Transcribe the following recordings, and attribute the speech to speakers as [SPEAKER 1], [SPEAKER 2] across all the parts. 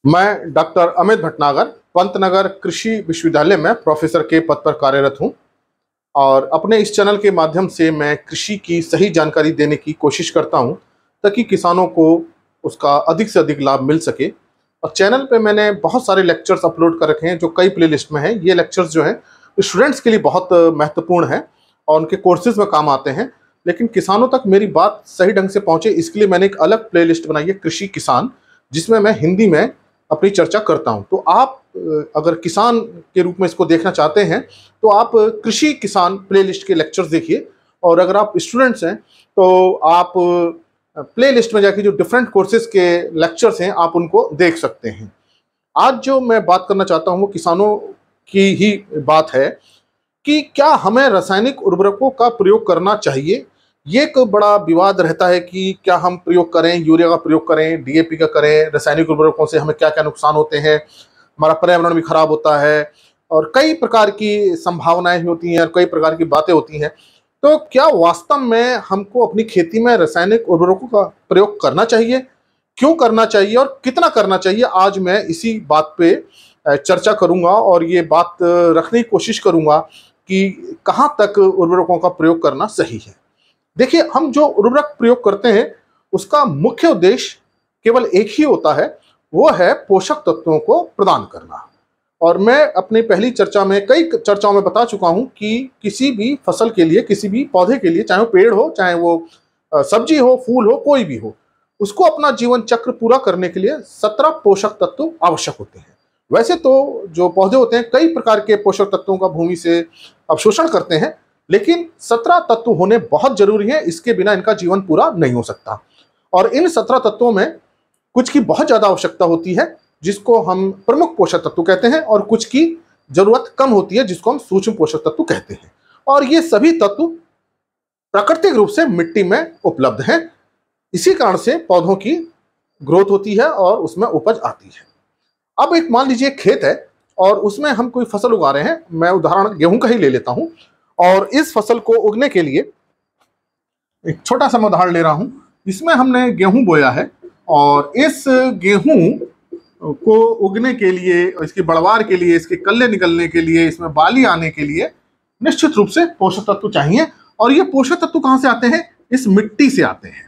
[SPEAKER 1] मैं डॉक्टर अमित भटनागर पंतनगर कृषि विश्वविद्यालय में प्रोफेसर के पद पर कार्यरत हूं और अपने इस चैनल के माध्यम से मैं कृषि की सही जानकारी देने की कोशिश करता हूं ताकि किसानों को उसका अधिक से अधिक लाभ मिल सके। और चैनल पे मैंने बहुत सारे लेक्चर्स अपलोड कर रखे हैं जो कई प्लेलिस्ट में हैं। ये लेक्चर्स जो हैं स्टूडेंट्स के लिए बहुत महत्वपूर्ण हैं और उनके कोर्सेज में काम आते हैं, लेकिन किसानों तक मेरी बात सही ढंग से पहुंचे इसके लिए मैंने एक अलग प्लेलिस्ट बनाई है, कृषि किसान, जिसमें मैं हिंदी में अपनी चर्चा करता हूं। तो आप अगर किसान के रूप में इसको देखना चाहते हैं तो आप कृषि किसान प्लेलिस्ट के लेक्चर्स देखिए, और अगर आप स्टूडेंट्स हैं तो आप प्लेलिस्ट में जाके जो डिफरेंट कोर्सेज के लेक्चर्स हैं आप उनको देख सकते हैं। आज जो मैं बात करना चाहता हूं वो किसानों की ही बात है कि क्या हमें रासायनिक उर्वरकों का प्रयोग करना चाहिए। ये एक बड़ा विवाद रहता है कि क्या हम प्रयोग करें, यूरिया का प्रयोग करें, डीएपी का करें, रासायनिक उर्वरकों से हमें क्या क्या नुकसान होते हैं, हमारा पर्यावरण भी खराब होता है और कई प्रकार की संभावनाएं होती हैं और कई प्रकार की बातें होती हैं। तो क्या वास्तव में हमको अपनी खेती में रासायनिक उर्वरकों का प्रयोग करना चाहिए, क्यों करना चाहिए और कितना करना चाहिए, आज मैं इसी बात पे चर्चा करूंगा और ये बात रखने की कोशिश करूंगा कि कहाँ तक उर्वरकों का प्रयोग करना सही है। देखिए, हम जो उर्वरक प्रयोग करते हैं उसका मुख्य उद्देश्य केवल एक ही होता है, वो है पोषक तत्वों को प्रदान करना। और मैं अपनी पहली चर्चा में, कई चर्चाओं में बता चुका हूं कि किसी भी फसल के लिए, किसी भी पौधे के लिए, चाहे वो पेड़ हो, चाहे वो सब्जी हो, फूल हो, कोई भी हो, उसको अपना जीवन चक्र पूरा करने के लिए 17 पोषक तत्व आवश्यक होते हैं। वैसे तो जो पौधे होते हैं कई प्रकार के पोषक तत्वों का भूमि से अवशोषण करते हैं, लेकिन 17 तत्व होने बहुत जरूरी है, इसके बिना इनका जीवन पूरा नहीं हो सकता। और इन 17 तत्वों में कुछ की बहुत ज्यादा आवश्यकता होती है जिसको हम प्रमुख पोषक तत्व कहते हैं, और कुछ की जरूरत कम होती है जिसको हम सूक्ष्म पोषक तत्व कहते हैं। और ये सभी तत्व प्राकृतिक रूप से मिट्टी में उपलब्ध हैं। इसी कारण से पौधों की ग्रोथ होती है और उसमें उपज आती है। अब एक मान लीजिए खेत है और उसमें हम कोई फसल उगा रहे हैं, मैं उदाहरण गेहूं का ही ले लेता हूं, और इस फसल को उगने के लिए एक छोटा सा मैं उदाहरण ले रहा हूं। इसमें हमने गेहूं बोया है और इस गेहूं को उगने के लिए, इसकी बढ़वार के लिए, इसके कल्ले निकलने के लिए, इसमें बाली आने के लिए निश्चित रूप से पोषक तत्व चाहिए। और ये पोषक तत्व कहां से आते हैं? इस मिट्टी से आते हैं।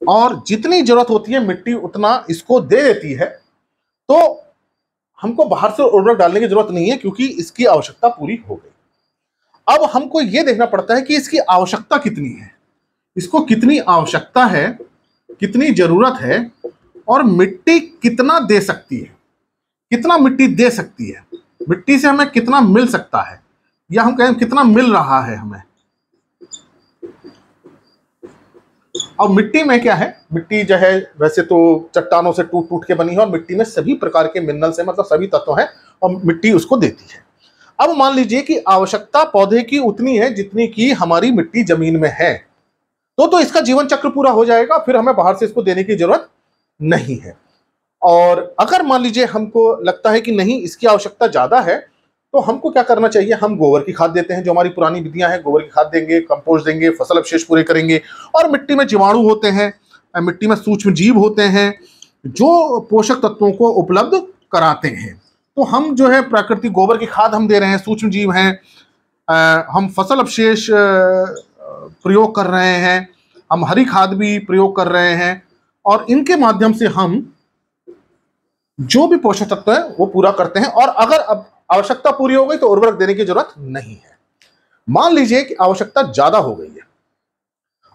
[SPEAKER 1] और जितनी जरूरत होती है मिट्टी उतना इसको दे देती है, तो हमको बाहर से उर्वरक डालने की जरूरत नहीं है क्योंकि इसकी आवश्यकता पूरी हो गई। अब हमको यह देखना पड़ता है कि इसकी आवश्यकता कितनी है, इसको कितनी आवश्यकता है, कितनी जरूरत है, और मिट्टी कितना दे सकती है, कितना मिट्टी दे सकती है, मिट्टी से हमें कितना मिल सकता है, या हम कहें कितना मिल रहा है हमें। अब मिट्टी में क्या है, मिट्टी जो है वैसे तो चट्टानों से टूट टूट के बनी है और मिट्टी में सभी प्रकार के मिनरल्स हैं, मतलब सभी तत्व हैं, और मिट्टी उसको देती है। अब मान लीजिए कि आवश्यकता पौधे की उतनी है जितनी की हमारी मिट्टी जमीन में है, तो इसका जीवन चक्र पूरा हो जाएगा, फिर हमें बाहर से इसको देने की जरूरत नहीं है। और अगर मान लीजिए हमको लगता है कि नहीं, इसकी आवश्यकता ज्यादा है, तो हमको क्या करना चाहिए? हम गोबर की खाद देते हैं, जो हमारी पुरानी विधियां हैं, गोबर की खाद देंगे, कंपोस्ट देंगे, फसल अवशेष पूरे करेंगे। और मिट्टी में जीवाणु होते हैं, मिट्टी में सूक्ष्म जीव होते हैं जो पोषक तत्वों को उपलब्ध कराते हैं। तो हम जो है प्राकृतिक गोबर की खाद हम दे रहे हैं, सूक्ष्म जीव हैं, हम फसल अवशेष प्रयोग कर रहे हैं, हम हरी खाद भी प्रयोग कर रहे हैं, और इनके माध्यम से हम जो भी पोषक तत्व है वो पूरा करते हैं। और अगर अब आवश्यकता पूरी हो गई तो उर्वरक देने की जरूरत नहीं है। मान लीजिए कि आवश्यकता ज्यादा हो गई है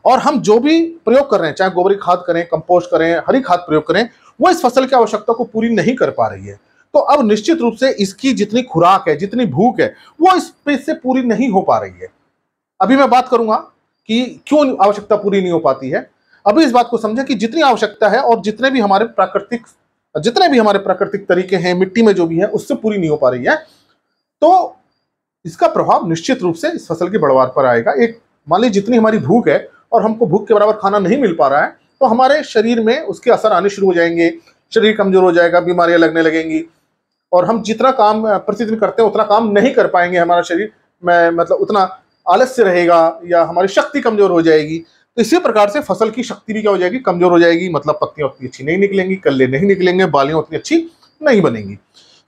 [SPEAKER 1] और हम जो भी प्रयोग कर रहे हैं, चाहे गोबर की खाद करें, कंपोस्ट करें, हरी खाद प्रयोग करें, वो इस फसल की आवश्यकता को पूरी नहीं कर पा रही है, तो अब निश्चित रूप से इसकी जितनी खुराक है, जितनी भूख है, वो इस पे से पूरी नहीं हो पा रही है। अभी मैं बात करूंगा कि क्यों आवश्यकता पूरी नहीं हो पाती है। अभी इस बात को समझें कि जितनी आवश्यकता है और जितने भी हमारे प्राकृतिक तरीके हैं मिट्टी में जो भी है, उससे पूरी नहीं हो पा रही है, तो इसका प्रभाव निश्चित रूप से इस फसल की बढ़वार पर आएगा। एक मान लीजिए जितनी हमारी भूख है और हमको भूख के बराबर खाना नहीं मिल पा रहा है, तो हमारे शरीर में उसके असर आने शुरू हो जाएंगे, शरीर कमजोर हो जाएगा, बीमारियां लगने लगेंगी, और हम जितना काम प्रतिदिन करते हैं उतना काम नहीं कर पाएंगे, हमारा शरीर में मतलब उतना आलस्य रहेगा या हमारी शक्ति कमजोर हो जाएगी। तो इसी प्रकार से फसल की शक्ति भी क्या हो जाएगी, कमजोर हो जाएगी, मतलब पत्तियां उतनी अच्छी नहीं निकलेंगी, कल्ले नहीं निकलेंगे, बालियां उतनी अच्छी नहीं बनेंगी।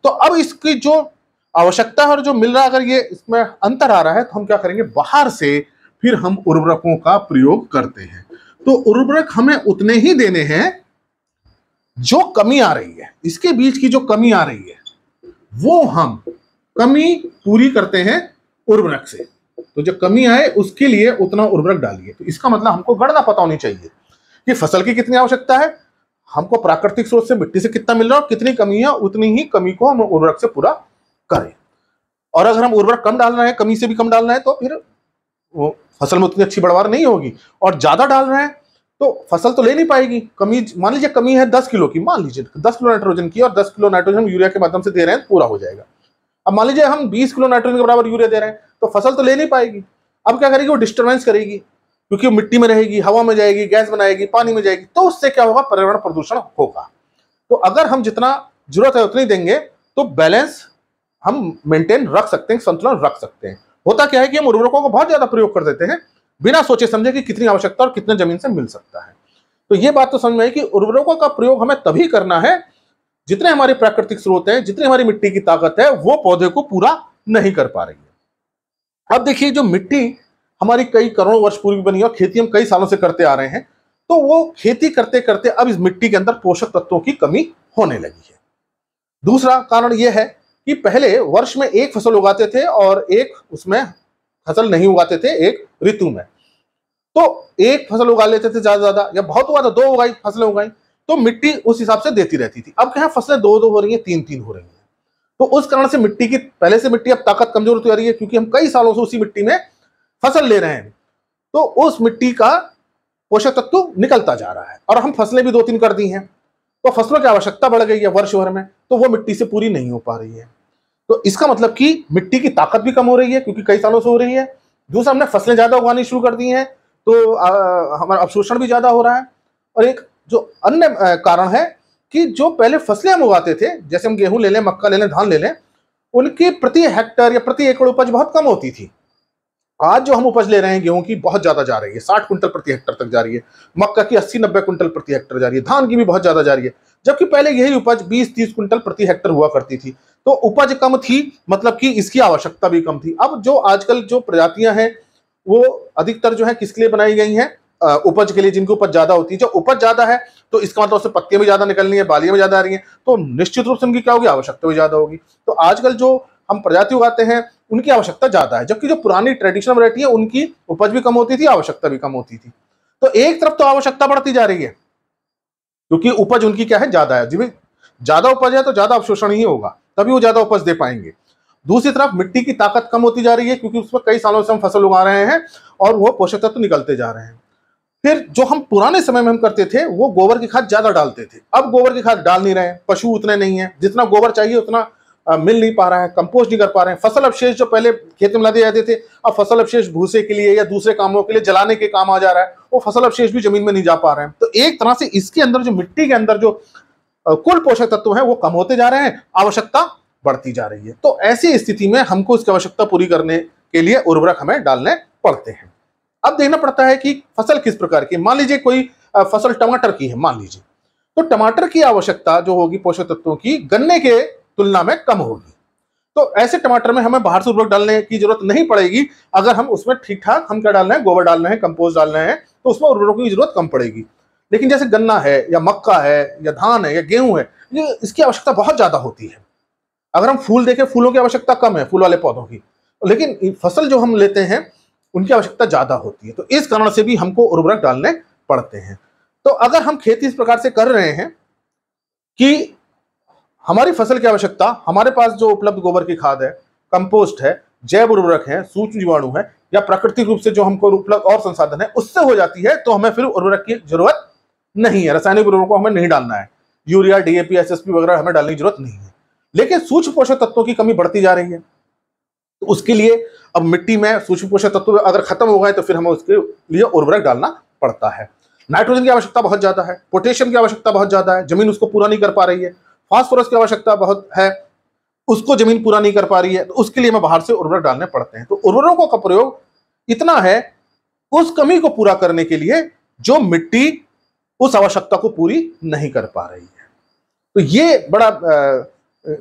[SPEAKER 1] तो अब इसकी जो आवश्यकता है और जो मिल रहा है, अगर ये इसमें अंतर आ रहा है, तो हम क्या करेंगे, बाहर से फिर हम उर्वरकों का प्रयोग करते हैं। तो उर्वरक हमें उतने ही देने हैं जो कमी आ रही है, इसके बीच की जो कमी आ रही है वो हम कमी पूरी करते हैं उर्वरक से। तो जो कमी आए उसके लिए उतना उर्वरक डालिए। तो इसका मतलब हमको गणना पता होनी चाहिए कि फसल की कितनी आवश्यकता है, हमको प्राकृतिक स्रोत से मिट्टी से कितना मिल रहा है, और कितनी कमी है, उतनी ही कमी को हम उर्वरक से पूरा करें। और अगर हम उर्वरक कम डाल रहे हैं, कमी से भी कम डाल रहे हैं, तो फिर वो फसल में उतनी अच्छी पैदावार नहीं होगी। और ज्यादा डाल रहे हैं तो फसल तो ले नहीं पाएगी। कमी, मान लीजिए कमी है 10 किलो की, मान लीजिए 10 किलो नाइट्रोजन की, और 10 किलो नाइट्रोजन यूरिया के माध्यम से दे रहे हैं, पूरा हो जाएगा। अब मान लीजिए हम 20 किलो नाइट्रोजन के बराबर यूरिया दे रहे हैं, तो फसल तो ले नहीं पाएगी। अब क्या करेगी, वो डिस्टर्बेंस करेगी, क्योंकि वो मिट्टी में रहेगी, हवा में जाएगी, गैस बनाएगी, पानी में जाएगी, तो उससे क्या होगा, पर्यावरण प्रदूषण होगा। तो अगर हम जितना जरूरत है उतनी देंगे तो बैलेंस हम मेंटेन रख सकते हैं, संतुलन रख सकते हैं। होता क्या है कि हम उर्वरकों को बहुत ज्यादा प्रयोग कर देते हैं बिना सोचे समझे कि कितनी आवश्यकता और कितने जमीन से मिल सकता है। तो ये बात तो समझ में आई कि उर्वरकों का प्रयोग हमें तभी करना है जितने हमारे प्राकृतिक स्रोत हैं, जितनी हमारी मिट्टी की ताकत है, वो पौधे को पूरा नहीं कर पा रही है। अब देखिए, जो मिट्टी हमारी कई करोड़ों वर्ष पूर्व बनी है और खेती हम कई सालों से करते आ रहे हैं, तो वो खेती करते करते अब इस मिट्टी के अंदर पोषक तत्वों की कमी होने लगी है। दूसरा कारण यह है कि पहले वर्ष में एक फसल उगाते थे और एक उसमें फसल नहीं उगाते थे, एक ऋतु में। तो एक फसल उगा लेते थे ज्यादा ज्यादा, या बहुत हुआ तो 2 उगाई फसलें उगाई, तो मिट्टी उस हिसाब से देती रहती थी। अब क्या है, फसलें 2-2 हो रही हैं, 3-3 हो रही हैं। तो उस कारण से मिट्टी की, पहले से मिट्टी अब ताकत कमजोर होती जा रही है, क्योंकि हम कई सालों से उसी मिट्टी में फसल ले रहे हैं। तो उस मिट्टी का पोषक तत्व निकलता जा रहा है, और हम फसलें भी 2-3 कर दी हैं, तो फसलों की आवश्यकता बढ़ गई है वर्ष भर में, तो वो मिट्टी से पूरी नहीं हो पा रही है। तो इसका मतलब कि मिट्टी की ताकत भी कम हो रही है, क्योंकि कई सालों से हो रही है। दूसरा, हमने फसलें ज्यादा उगानी शुरू कर दी हैं, तो हमारा अवशोषण भी ज्यादा हो रहा है। और एक जो अन्य कारण है कि जो पहले फसलें हम उगाते थे, जैसे हम गेहूं ले लें, मक्का ले लें, धान ले लें, उनकी प्रति हेक्टर या प्रति एकड़ उपज बहुत कम होती थी। आज जो हम उपज ले रहे हैं गेहूं की, बहुत ज्यादा जा रही है, 60 क्विंटल प्रति हेक्टर तक जा रही है। मक्का की 80-90 क्विंटल प्रति हेक्टर जा रही है। धान की भी बहुत ज्यादा जा रही है, जबकि पहले यही उपज 20-30 क्विंटल प्रति हेक्टर हुआ करती थी। तो उपज कम थी, मतलब कि इसकी आवश्यकता भी कम थी। अब जो आजकल जो प्रजातियां हैं, वो अधिकतर जो है किसके लिए बनाई गई हैं, उपज के लिए, जिनकी उपज ज्यादा होती है। जो उपज ज्यादा है तो इसका मतलब उससे पत्तियां भी ज्यादा निकलनी है, बालियां भी ज्यादा आ रही हैं, तो निश्चित रूप से उनकी क्या होगी, आवश्यकता भी ज्यादा होगी। तो आजकल जो हम प्रजाति उगाते हैं उनकी आवश्यकता ज्यादा है, जबकि जो पुरानी ट्रेडिशनल वैरायटी है उनकी उपज भी कम होती थी, आवश्यकता भी कम होती थी। तो एक तरफ तो आवश्यकता बढ़ती जा रही है, क्योंकि उपज उनकी क्या है, ज्यादा है। जी, ज्यादा उपज है तो ज्यादा अवशोषण ही होगा, तभी वो ज्यादा उपज दे पाएंगे। दूसरी तरफ मिट्टी की ताकत कम होती जा रही है, क्योंकि उसमें कई सालों से हम फसल उगा रहे हैं और वो पोषक तत्व निकलते जा रहे हैं। फिर जो हम पुराने समय में हम करते थे, वो गोबर की खाद ज्यादा डालते थे। अब गोबर की खाद डाल नहीं रहे हैं, पशु उतने नहीं है, जितना गोबर चाहिए उतना मिल नहीं पा रहा है, कंपोस्ट नहीं कर पा रहे हैं। फसल अवशेष जो पहले खेत में ला दिए जाते थे, अब फसल अवशेष भूसे के लिए या दूसरे कामों के लिए जलाने के काम आ जा रहा है, वो फसल अवशेष भी जमीन में नहीं जा पा रहे हैं। तो एक तरह से इसके अंदर, जो मिट्टी के अंदर जो कुल पोषक तत्व है, वो कम होते जा रहे हैं, आवश्यकता बढ़ती जा रही है। तो ऐसी स्थिति में हमको इसकी आवश्यकता पूरी करने के लिए उर्वरक हमें डालने पड़ते हैं। अब देखना पड़ता है कि फसल किस प्रकार की। मान लीजिए कोई फसल टमाटर की है, मान लीजिए, तो टमाटर की आवश्यकता जो होगी पोषक तत्वों की, गन्ने के तुलना में कम होगी। तो ऐसे टमाटर में हमें बाहर से उर्वरक डालने की जरूरत नहीं पड़ेगी, अगर हम उसमें ठीक ठाक हम क्या डाल रहे हैं, गोबर डाल रहे हैं, कंपोस्ट डाल रहे हैं, तो उसमें उर्वरकों की जरूरत कम पड़ेगी। लेकिन जैसे गन्ना है या मक्का है या धान है या गेहूं है, ये इसकी आवश्यकता बहुत ज्यादा होती है। अगर हम फूल देखें, फूलों की आवश्यकता कम है, फूल वाले पौधों की, लेकिन फसल जो हम लेते हैं उनकी आवश्यकता ज्यादा होती है। तो इस कारण से भी हमको उर्वरक डालने पड़ते हैं। तो अगर हम खेती इस प्रकार से कर रहे हैं कि हमारी फसल की आवश्यकता, हमारे पास जो उपलब्ध गोबर की खाद है, कंपोस्ट है, जैव उर्वरक है, सूक्ष्म जीवाणु है, या प्राकृतिक रूप से जो हमको उपलब्ध और संसाधन है, उससे हो जाती है, तो हमें फिर उर्वरक की जरूरत नहीं है। रासायनिक उर्वरकों हमें नहीं डालना है, यूरिया, डीएपी, एसएसपी वगैरह हमें डालने की जरूरत नहीं है। लेकिन सूक्ष्म पोषक तत्वों की कमी बढ़ती जा रही है, तो उसके लिए अब मिट्टी में सूक्ष्म पोषक तत्व अगर खत्म हो गए तो फिर हमें उसके लिए उर्वरक डालना पड़ता है। नाइट्रोजन की आवश्यकता बहुत ज्यादा है, पोटेशियम की आवश्यकता बहुत ज्यादा है, जमीन उसको पूरा नहीं कर पा रही है। फास्फोरस की आवश्यकता बहुत है, उसको जमीन पूरा नहीं कर पा रही है, तो उसके लिए हमें बाहर से उर्वरक डालने पड़ते हैं। तो उर्वरकों का प्रयोग इतना है उस कमी को पूरा करने के लिए जो मिट्टी उस आवश्यकता को पूरी नहीं कर पा रही है। तो ये बड़ा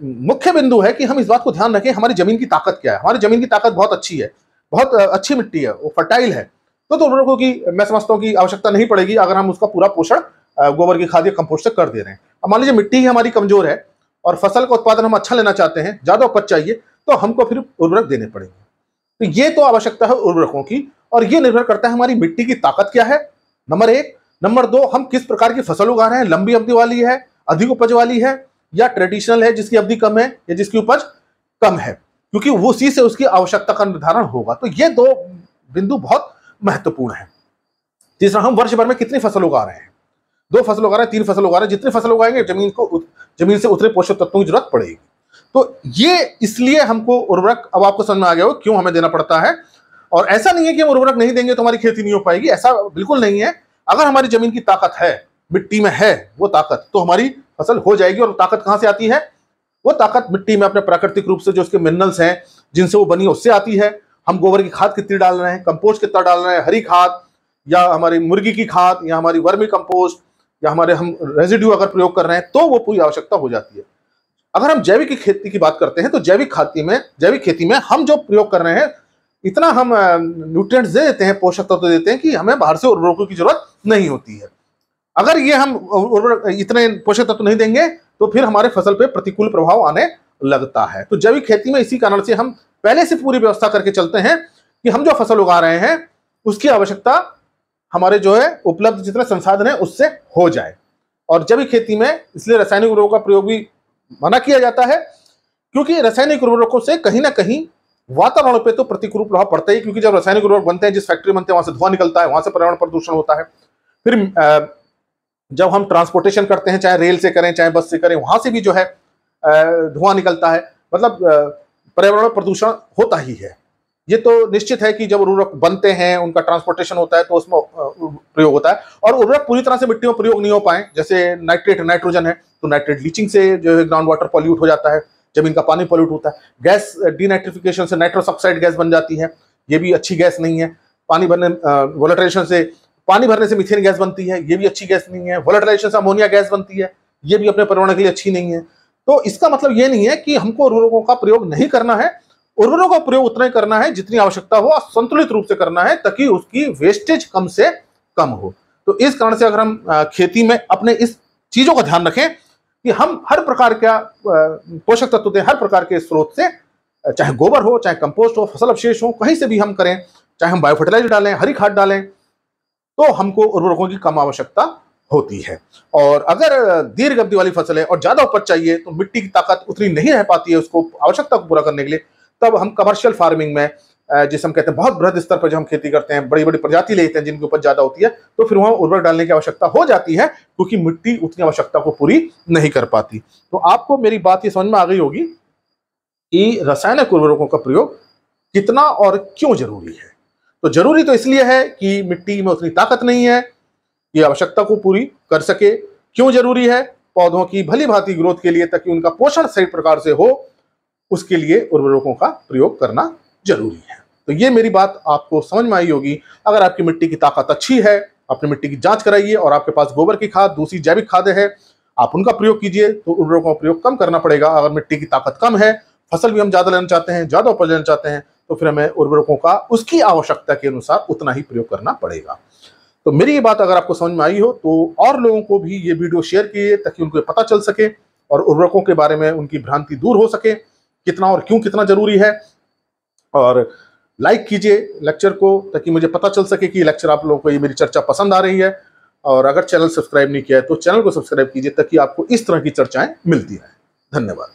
[SPEAKER 1] मुख्य बिंदु है कि हम इस बात को ध्यान रखें हमारी जमीन की ताकत क्या है। हमारी जमीन की ताकत बहुत अच्छी है, बहुत अच्छी मिट्टी है, वो फर्टाइल है, तो उर्वरकों की मैं समझता हूँ कि आवश्यकता नहीं पड़ेगी अगर हम उसका पूरा पोषण गोबर की खाद या कंपोस्ट से कर दे रहे हैं। अब मान लीजिए मिट्टी ही हमारी कमजोर है और फसल का उत्पादन हम अच्छा लेना चाहते हैं, ज्यादा उपज चाहिए, तो हमको फिर उर्वरक देने पड़ेंगे। तो ये तो आवश्यकता है उर्वरकों की, और ये निर्भर करता है हमारी मिट्टी की ताकत क्या है, नंबर 1। नंबर 2, हम किस प्रकार की फसल उगा रहे हैं, लंबी अवधि वाली है, अधिक उपज वाली है, या ट्रेडिशनल है जिसकी अवधि कम है या जिसकी उपज कम है, क्योंकि वो उसी से उसकी आवश्यकता का निर्धारण होगा। तो ये 2 बिंदु बहुत महत्वपूर्ण है। तीसरा, हम वर्ष भर में कितनी फसल उगा रहे हैं, 2 फसल उगा रहे हैं, 3 फसल उगा रहे हैं, जितनी फसल उगाएंगे जमीन से उतरे पोषक तत्वों की जरूरत पड़ेगी। तो ये इसलिए हमको उर्वरक, अब आपको समझ में आ गया हो क्यों हमें देना पड़ता है। और ऐसा नहीं है कि हम उर्वरक नहीं देंगे तो हमारी खेती नहीं हो पाएगी, ऐसा बिल्कुल नहीं है। अगर हमारी जमीन की ताकत है, मिट्टी में है वो ताकत, तो हमारी फसल हो जाएगी। और ताकत कहां से आती है, वो ताकत मिट्टी में अपने प्राकृतिक रूप से जो उसके मिनरल्स हैं जिनसे वो बनी है उससे आती है। हम गोबर की खाद कितनी डाल रहे हैं, कंपोस्ट कितना डाल रहे हैं, हरी खाद या हमारी मुर्गी की खाद या हमारी वर्मी कंपोस्ट या हमारे हम रेजिड्यू अगर प्रयोग कर रहे हैं, तो वो पूरी आवश्यकता हो जाती है। अगर हम जैविक खेती की बात करते हैं तो जैविक खेती में हम जो प्रयोग कर रहे हैं, इतना हम न्यूट्रिएंट्स दे देते हैं, पोषक तत्व देते हैं कि हमें बाहर से उर्वरकों की जरूरत नहीं होती है। अगर ये हम उर्वरक इतने पोषक तत्व नहीं देंगे तो फिर हमारे फसल पे प्रतिकूल प्रभाव आने लगता है। तो जैविक खेती में इसी कारण से हम पहले से पूरी व्यवस्था करके चलते हैं कि हम जो फसल उगा रहे हैं उसकी आवश्यकता हमारे जो है उपलब्ध जितने संसाधन है उससे हो जाए। और जैविक खेती में इसलिए रासायनिक उर्वरकों का प्रयोग भी मना किया जाता है, क्योंकि रासायनिक उर्वरकों से कहीं ना कहीं वातावरण पे तो प्रतिकूल प्रभाव पड़ता ही, क्योंकि जब रासायनिक उर्वरक बनते हैं, जिस फैक्ट्री बनते हैं वहां से धुआं निकलता है, वहां से पर्यावरण प्रदूषण होता है। फिर जब हम ट्रांसपोर्टेशन करते हैं, चाहे रेल से करें चाहे बस से करें, वहां से भी जो है धुआं निकलता है, मतलब पर्यावरण प्रदूषण होता ही है। ये तो निश्चित है कि जब उर्वरक बनते हैं उनका ट्रांसपोर्टेशन होता है तो उसमें प्रयोग होता है। और उर्वरक पूरी तरह से मिट्टी में प्रयोग नहीं हो पाए, जैसे नाइट्रेट नाइट्रोजन है, तो नाइट्रेट लीचिंग से जो है ग्राउंड वाटर पॉल्यूट हो जाता है, जमीन का पानी पॉल्यूट होता है। गैस डीनाइट्रिफिकेशन से नाइट्रस ऑक्साइड गैस बन जाती है, ये भी अच्छी गैस नहीं है। पानी वोलेटाइजेशन से पानी भरने से मीथेन गैस बनती है, ये भी अच्छी गैस नहीं है। वोलेटाइजेशन से अमोनिया गैस बनती है, ये भी अपने पर्यावरण के लिए अच्छी नहीं है। तो इसका मतलब ये नहीं है कि हमको उर्वरकों का प्रयोग नहीं करना है, उर्वरकों का प्रयोग उतना ही करना है जितनी आवश्यकता हो, संतुलित रूप से करना है ताकि उसकी वेस्टेज कम से कम हो। तो इस कारण से अगर हम खेती में अपने इस चीजों का ध्यान रखें कि हम हर प्रकार का पोषक तत्व दें, हर प्रकार के स्रोत से, चाहे गोबर हो, चाहे कंपोस्ट हो, फसल अवशेष हो, कहीं से भी हम करें, चाहे हम बायो फर्टिलाइजर डालें, हरी खाद डालें, तो हमको उर्वरकों की कम आवश्यकता होती है। और अगर दीर्घ अवधि वाली फसल है और ज्यादा उपज चाहिए तो मिट्टी की ताकत उतनी नहीं रह पाती है उसको आवश्यकता को पूरा करने के लिए, तब हम कमर्शियल फार्मिंग में, जिसे हम कहते हैं बहुत बृहद स्तर पर जब हम खेती करते हैं, बड़ी बड़ी प्रजाति लेते हैं जिनकी उपज ज्यादा होती है, तो फिर वहां उर्वरक डालने की आवश्यकता हो जाती है, क्योंकि मिट्टी उतनी आवश्यकता को पूरी नहीं कर पाती। तो आपको मेरी बात ये समझ में आ गई होगी कि रासायनिक उर्वरकों का प्रयोग कितना और क्यों जरूरी है। तो जरूरी तो इसलिए है कि मिट्टी में उतनी ताकत नहीं है ये आवश्यकता को पूरी कर सके। क्यों जरूरी है, पौधों की भली भांति ग्रोथ के लिए, ताकि उनका पोषण सही प्रकार से हो, उसके लिए उर्वरकों का प्रयोग करना जरूरी है। तो ये मेरी बात आपको समझ में आई होगी। अगर आपकी मिट्टी की ताकत अच्छी है, अपनी मिट्टी की जांच कराइए, और आपके पास गोबर की खाद, दूसरी जैविक खादें है, आप उनका प्रयोग कीजिए, तो उर्वरकों का प्रयोग कम करना पड़ेगा। अगर मिट्टी की ताकत कम है, फसल भी हम ज्यादा लेना चाहते हैं, ज्यादा उपज लेना चाहते हैं, तो फिर हमें उर्वरकों का उसकी आवश्यकता के अनुसार उतना ही प्रयोग करना पड़ेगा। तो मेरी ये बात अगर आपको समझ में आई हो तो और लोगों को भी ये वीडियो शेयर कीजिए, ताकि उनको पता चल सके और उर्वरकों के बारे में उनकी भ्रांति दूर हो सके, कितना और क्यों कितना जरूरी है। और लाइक कीजिए लेक्चर को, ताकि मुझे पता चल सके कि लेक्चर आप लोगों को, ये मेरी चर्चा पसंद आ रही है। और अगर चैनल सब्सक्राइब नहीं किया है तो चैनल को सब्सक्राइब कीजिए, ताकि आपको इस तरह की चर्चाएं मिलती रहें। धन्यवाद।